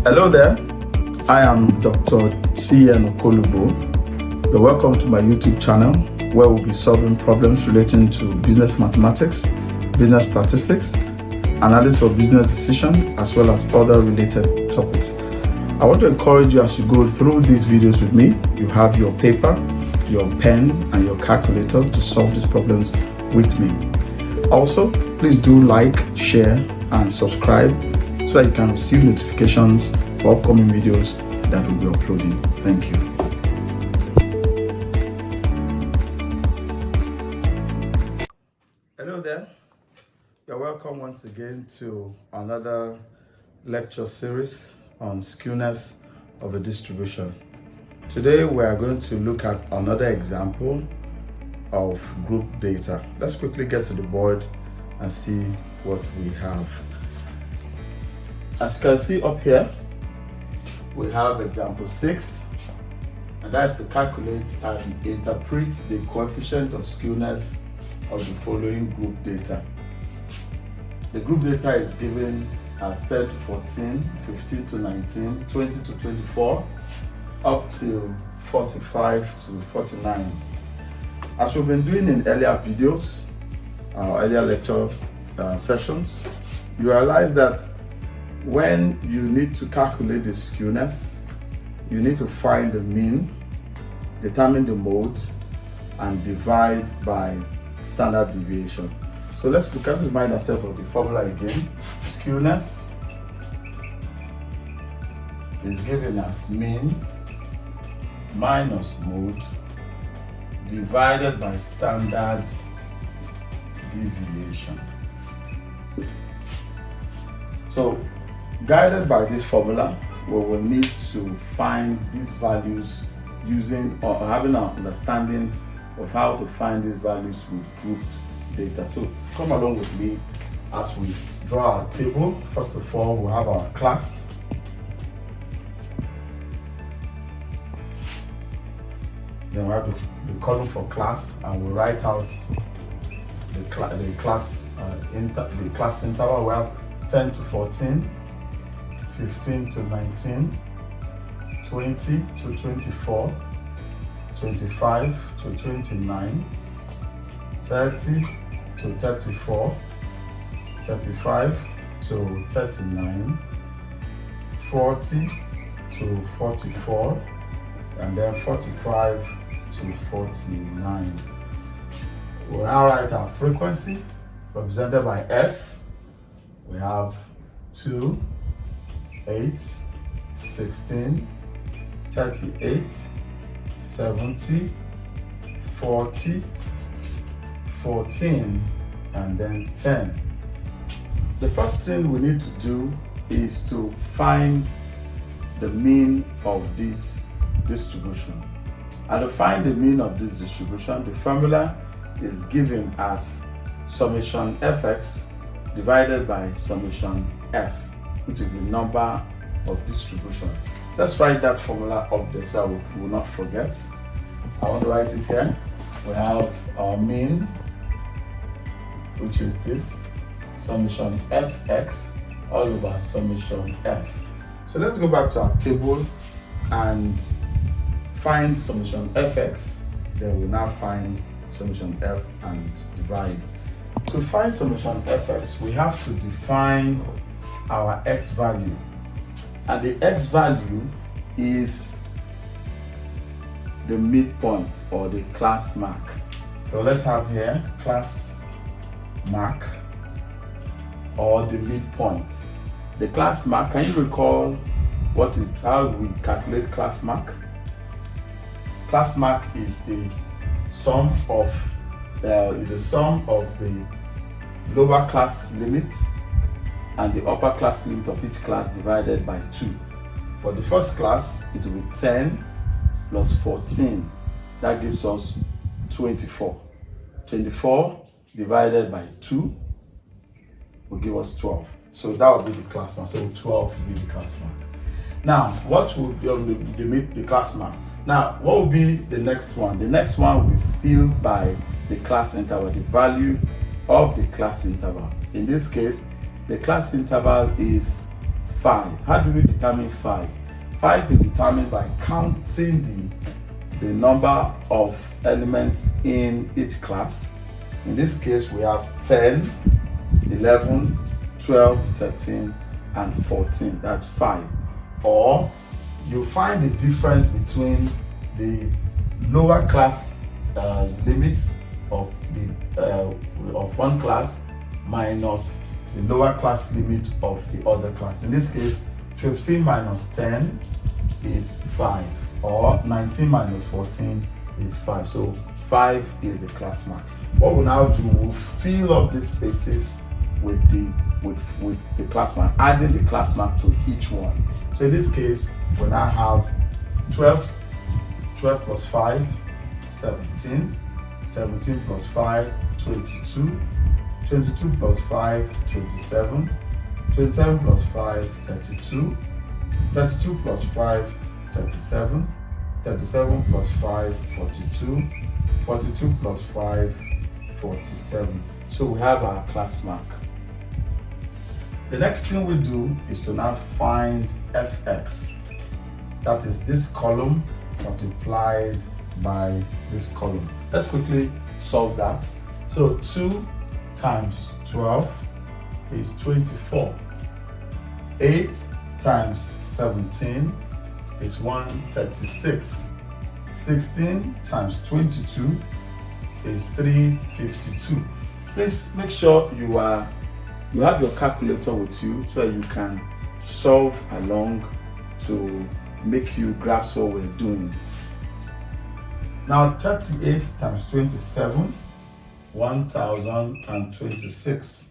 Hello there, I am Dr. C.N. Okolubo. You're welcome to my YouTube channel where we'll be solving problems relating to business mathematics, business statistics, analysis for business decision, as well as other related topics. I want to encourage you as you go through these videos with me, you have your paper, your pen, and your calculator to solve these problems with me. Also, please do like, share, and subscribe so that you can receive notifications for upcoming videos that we'll be uploading. Thank you. Hello there. You're welcome once again to another lecture series on skewness of a distribution. Today we are going to look at another example of group data. Let's quickly get to the board and see what we have. As you can see up here, we have example 6, and that's to calculate and interpret the coefficient of skewness of the following group data. The group data is given as 10 to 14, 15 to 19, 20 to 24, up to 45 to 49. As we've been doing in earlier videos, earlier lecture sessions, you realize that when you need to calculate the skewness, you need to find the mean, determine the mode, and divide by standard deviation. So let's look at remind ourselves of the formula again. Skewness is given as mean minus mode divided by standard deviation. So, guided by this formula, we will need to find these values using or having an understanding of how to find these values with grouped data. So come along with me as we draw our table. First of all, we'll have our class. Then we have the column for class, and we'll write out the class interval. We have 10 to 14, 15 to 19, 20 to 24, 25 to 29, 30 to 34, 35 to 39, 40 to 44, and then 45 to 49. We'll now write our frequency represented by F. We have 2, 8, 16, 38, 70, 40, 14, and then 10. The first thing we need to do is to find the mean of this distribution. And to find the mean of this distribution, the formula is given as summation fx divided by summation f, which is the number of distribution. Let's write that formula up there so we will not forget. I want to write it here. We have our mean, which is this, summation fx all over summation f. So let's go back to our table and find summation fx. Then we'll now find summation f and divide. To find summation fx, we have to define our x value, and the x value is the midpoint or the class mark. So let's have here class mark or the midpoint. The class mark, can you recall how we calculate class mark? Class mark is the sum of the lower class limits and the upper class limit of each class divided by 2. For the first class, it will be 10 plus 14. That gives us 24. 24 divided by 2 will give us 12. So that will be the class mark. So 12 will be the class mark. Now, what will be the class mark? Now, what will be the next one? The next one will be filled by the class interval, the value of the class interval. In this case, the class interval is 5. How do we determine 5? 5 is determined by counting the number of elements in each class. In this case, we have 10, 11, 12, 13, and 14. That's 5. Or you find the difference between the lower class limits of one class minus the lower class limit of the other class. In this case, 15 minus 10 is 5, or 19 minus 14 is 5. So 5 is the class mark. What we'll now do, we'll fill up these spaces with the class mark, adding the class mark to each one. So in this case, we now have 12 plus 5, 17, 17 plus 5, 22, 22 plus 5, 27, 27 plus 5, 32, 32 plus 5, 37, 37 plus 5, 42, 42 plus 5, 47. So we have our class mark. The next thing we do is to now find fx. That is this column multiplied by this column. Let's quickly solve that. So 2 times 12 is 24. 8 times 17 is 136. 16 times 22 is 352. Please make sure you have your calculator with you so that you can solve along to make you grasp what we're doing. Now 38 times 27, 1026.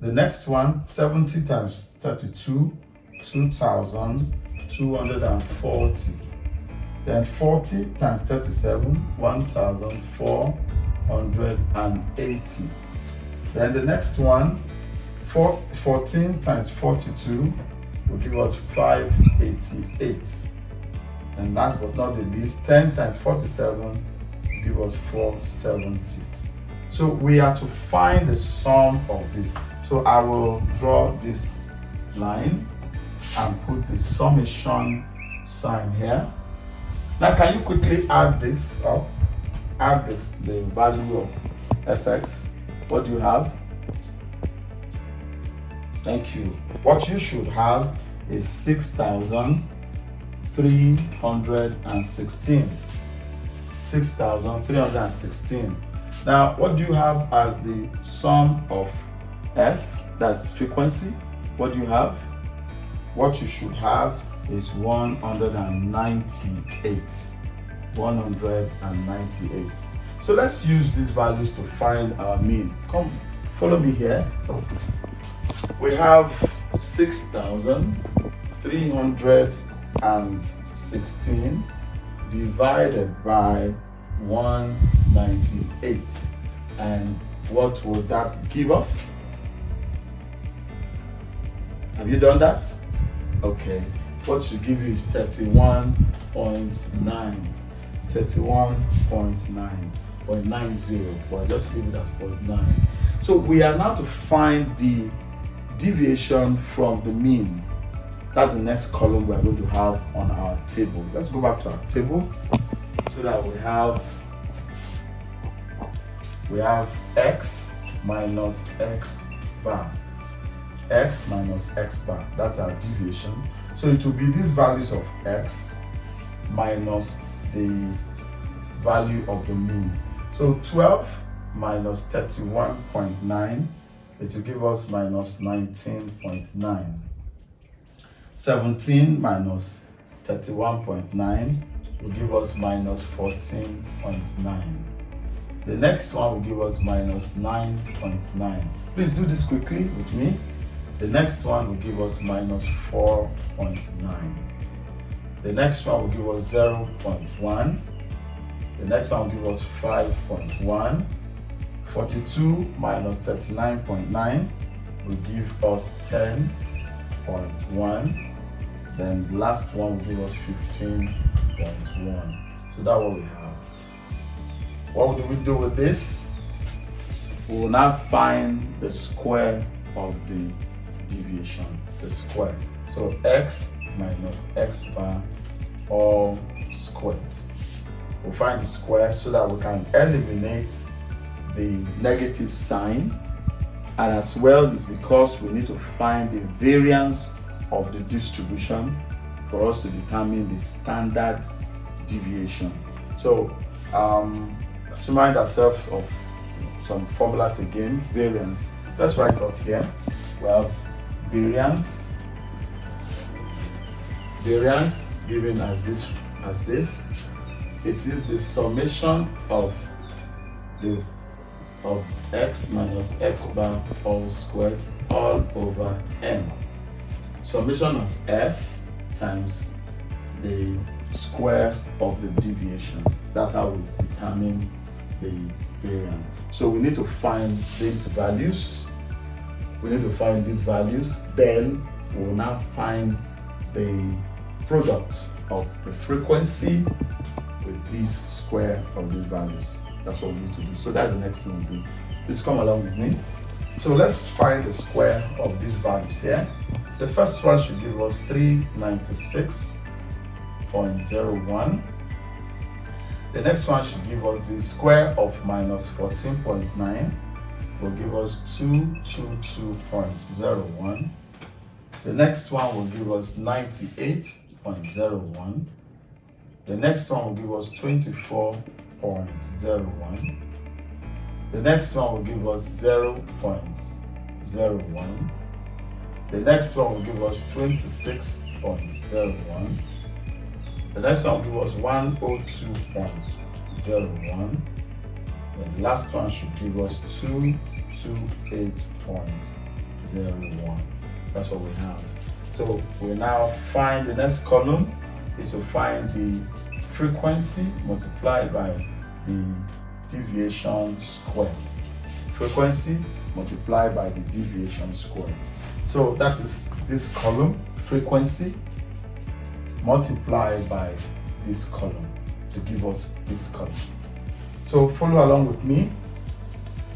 The next one, 70 times 32, 2240. Then 40 times 37, 1480. Then the next one, 14 times 42 will give us 588. And last but not the least, 10 times 47 will give us 470. So we are to find the sum of this. So I will draw this line and put the summation sign here. Now can you quickly add this up? Add the value of fx. What do you have? Thank you. What you should have is 6,316. 6,316. Now, what do you have as the sum of f? That's frequency. What do you have? What you should have is 198. 198. So let's use these values to find our mean. Come, follow me here. We have 6,316 divided by 198. And what would that give us? Have you done that? Okay. What should give you is 31.9. 31.90. Well, just leave it as 0.9. So we are now to find the deviation from the mean. That's the next column we are going to have on our table. Let's go back to our table so that we have x minus x bar. X minus x bar. That's our deviation. So it will be these values of x minus the value of the mean. So 12 minus 31.9, it will give us minus 19.9. 17 minus 31.9 will give us minus 14.9. The next one will give us minus 9.9. Please do this quickly with me. The next one will give us minus 4.9. The next one will give us 0.1. The next one will give us 5.1. 42 minus 39.9 will give us 10.1. Then the last one will give us 15.1. So that's what we have. What do we do with this? We will now find the square of the deviation. the square. So x minus x bar all squared. We'll find the square so that we can eliminate the negative sign, and as well is because we need to find the variance of the distribution for us to determine the standard deviation. So let's remind ourselves of some formulas again. Variance, let's write off here. We have variance given as this. It is the summation of x minus x bar all squared all over n. Summation of f times the square of the deviation. That's how we determine the variance. So we need to find these values. Then we'll now find the product of the frequency with this square of these values. That's what we need to do. So that's the next thing we do. Please come along with me. So let's find the square of these values here. The first one should give us 396.01. The next one should give us the square of minus 14.9. Will give us 222.01. The next one will give us 98.01. The next one will give us 24.01. The next one will give us 0.01. The next one will give us 26.01. The next one will give us 102.01. And the last one should give us 228.01. That's what we have. So we now find the next column is to find the frequency multiplied by the deviation square. Frequency multiplied by the deviation square. So that is this column, frequency multiplied by this column to give us this column. So follow along with me.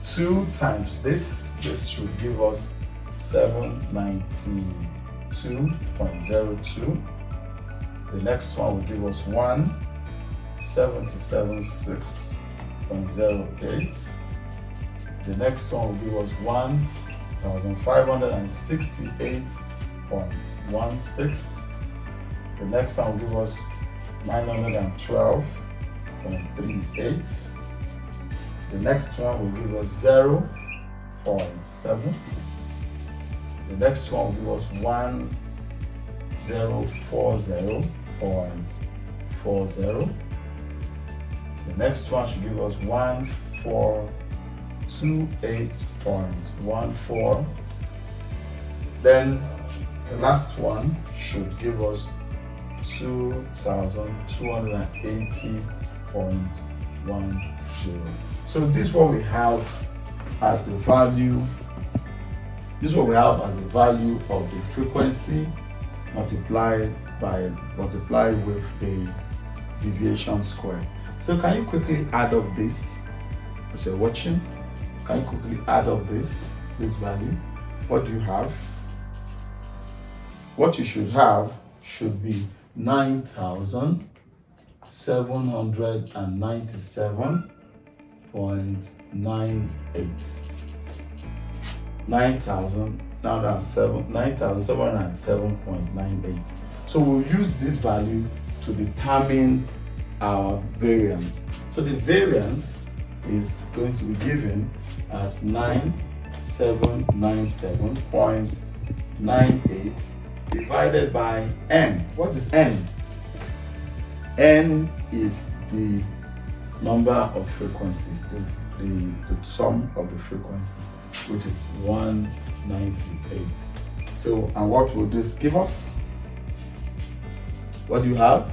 2 times this should give us 792.02. The next one will give us 1776.08. The next one will give us 1568.16. The next one will give us 912.38. The next one will give us 0.7. The next one will give us 1040.40. The next one should give us 1428.14. Then the last one should give us 2280.10. So this is what we have as the value. This is what we have as the value of the frequency multiplied with the deviation square. So can you quickly add up this as you're watching? Can you quickly add up this value? What do you have? What you should have should be 9,797.98. 9,707.98. So we'll use this value to determine our variance. So the variance is going to be given as 9797.98 divided by n. What is n? N is the number of frequency, the sum of the frequency, which is 198. So, and what will this give us? What do you have?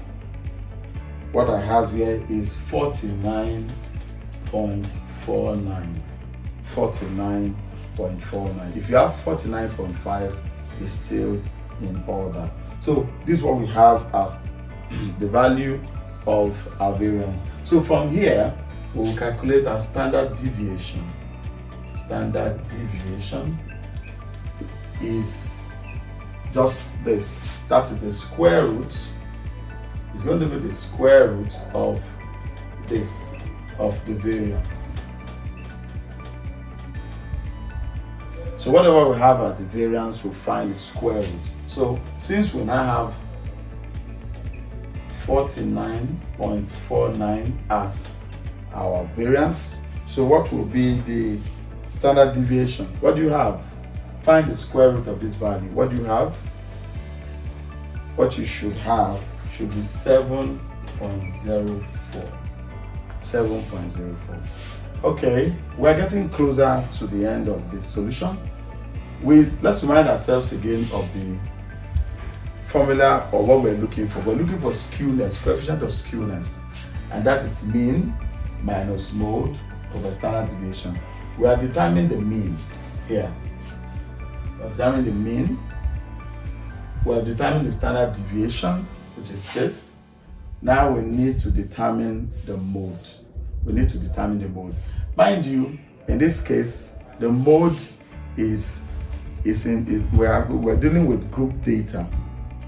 What I have here is 49.49. 49.49. If you have 49.5, it's still in order. So this is what we have as the value of our variance. So from here, we will calculate our standard deviation. Standard deviation is just this. That is the square root. It's going to be the square root of this, of the variance. So whatever we have as the variance, we'll find the square root. So since we now have 49.49 as our variance, so what will be the standard deviation? What do you have? Find the square root of this value. What do you have? What you should have should be 7.04. 7.04. Okay, we're getting closer to the end of this solution. Let's remind ourselves again of the formula or what we're looking for. We're looking for skewness, coefficient of skewness, and that is mean minus mode over standard deviation. We are determining the mean here. We're determining the mean. We're determining the standard deviation, which is this. Now we need to determine the mode. We need to determine the mode. Mind you, in this case, the mode we're dealing with group data.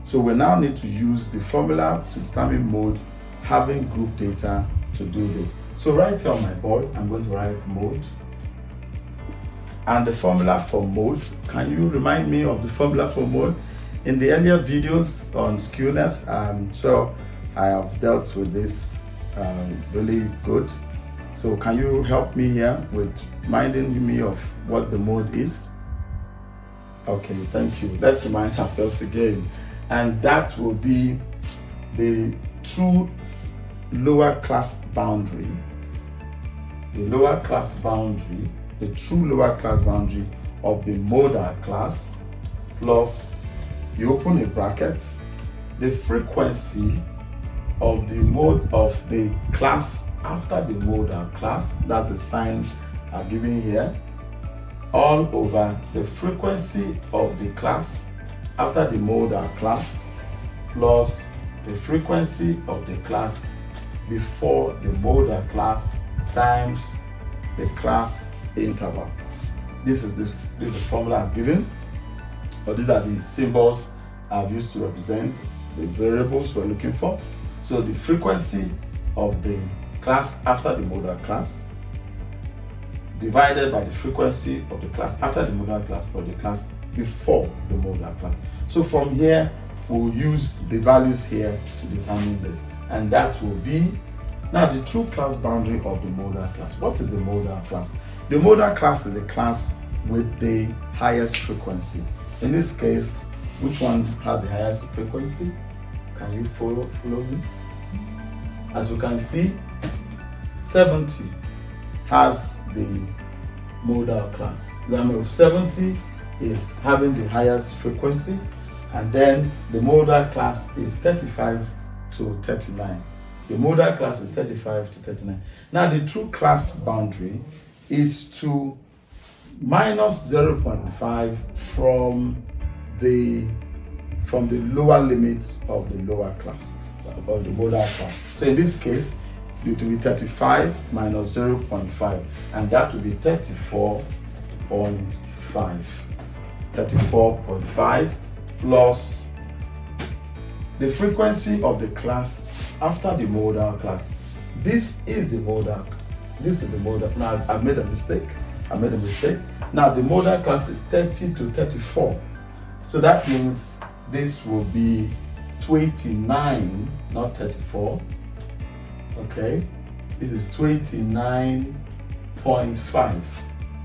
So we now need to use the formula to determine mode, having group data to do this. So right here on my board, I'm going to write mode. And the formula for mode, can you remind me of the formula for mode? In the earlier videos on skewness, I'm sure I have dealt with this really good. So can you help me here with reminding me of what the mode is? Okay, thank you. Let's remind ourselves again. And that will be the true lower class boundary. The lower class boundary, the true lower class boundary of the modal class plus, you open a bracket, the frequency of the mode of the class after the modal class, that's the sign I'm giving here, all over the frequency of the class after the modal class plus the frequency of the class before the modal class times the class interval. This is the formula I'm giving, or these are the symbols I've used to represent the variables we're looking for. So the frequency of the class after the modal class divided by the frequency of the class after the modal class or the class before the modal class. So from here, we'll use the values here to determine this. And that will be, now the true class boundary of the modal class. What is the modal class? The modal class is the class with the highest frequency. In this case, which one has the highest frequency? Can you follow me? As you can see, 70 has the modal class. Number 70 is having the highest frequency, and then the modal class is 35 to 39. The modal class is 35 to 39. Now the true class boundary is to minus 0.5 from the lower limit of the lower class, of the modal class. So in this case, it will be 35 minus 0.5, and that will be 34.5. 34.5 plus the frequency of the class after the modal class. This is the modal. Now I've made a mistake. Now the modal class is 30 to 34. So that means this will be 29, not 34. Okay, this is 29.5.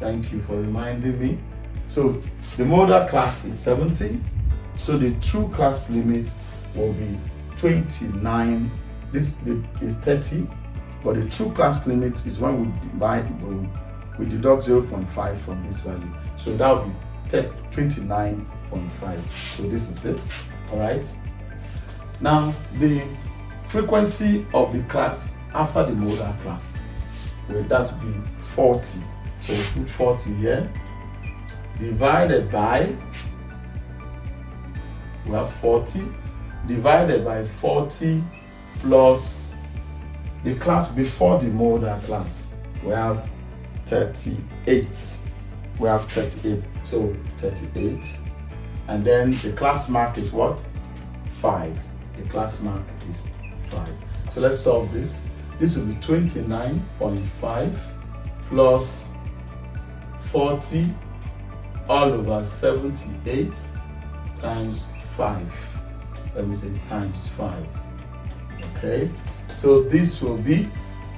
Thank you for reminding me. So the modal class is 70. So the true class limit will be 29. This is 30, but the true class limit is when we deduct 0.5 from this value. So that will be 29.5. So this is it. All right. Now the frequency of the class after the modal class, will that be 40? So we put 40 here, divided by, we have 40, divided by 40 plus the class before the modal class, we have 38. We have 38. So 38 and then the class mark is what? 5. The class mark is 5. So let's solve this. This will be 29.5 plus 40 all over 78 times 5. Let me say times 5. Okay, so this will be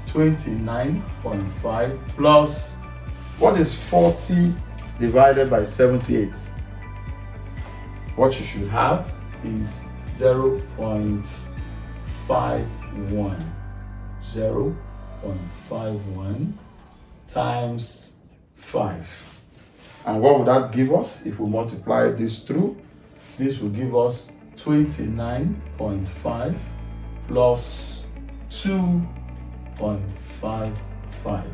29.5 plus, what is 40 divided by 78? What you should have is 0.51. 0.51 times 5. And what would that give us if we multiply this through? This will give us 29.5 plus 2.55.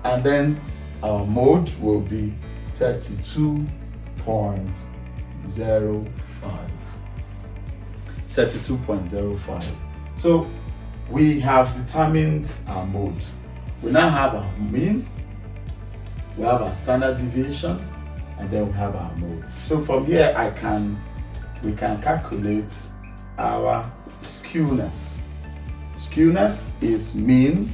And then our mode will be 32.05. 32.05. So we have determined our mode. We now have our mean, we have our standard deviation, and then we have our mode. So from here we can calculate our skewness. Skewness is mean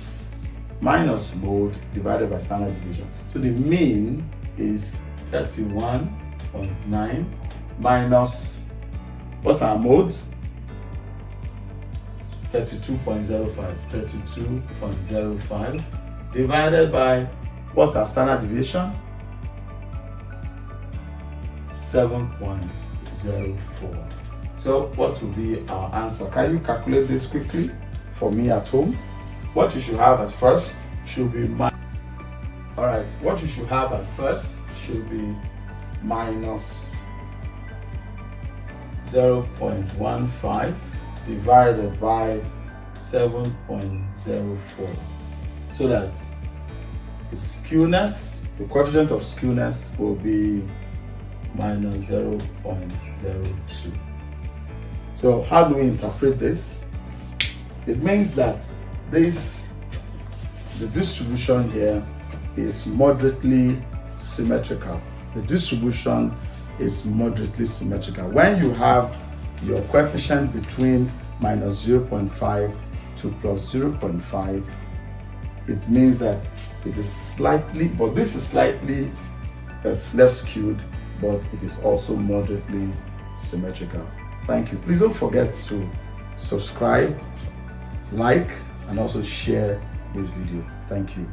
minus mode divided by standard deviation. So the mean is 31.9 minus, what's our mode? 32.05. 32.05 divided by, what's our standard deviation? 7.04. So what will be our answer? Can you calculate this quickly for me at home? What you should have at first should be alright, what you should have at first should be minus 0.15 divided by 7.04. So that the skewness, the coefficient of skewness will be minus 0.02. So how do we interpret this? It means that the distribution here is moderately symmetrical. The distribution is moderately symmetrical. When you have your coefficient between minus 0.5 to plus 0.5, it means that it is slightly, but this is slightly less skewed, but it is also moderately symmetrical. Thank you. Please don't forget to subscribe, like, and also share this video. Thank you.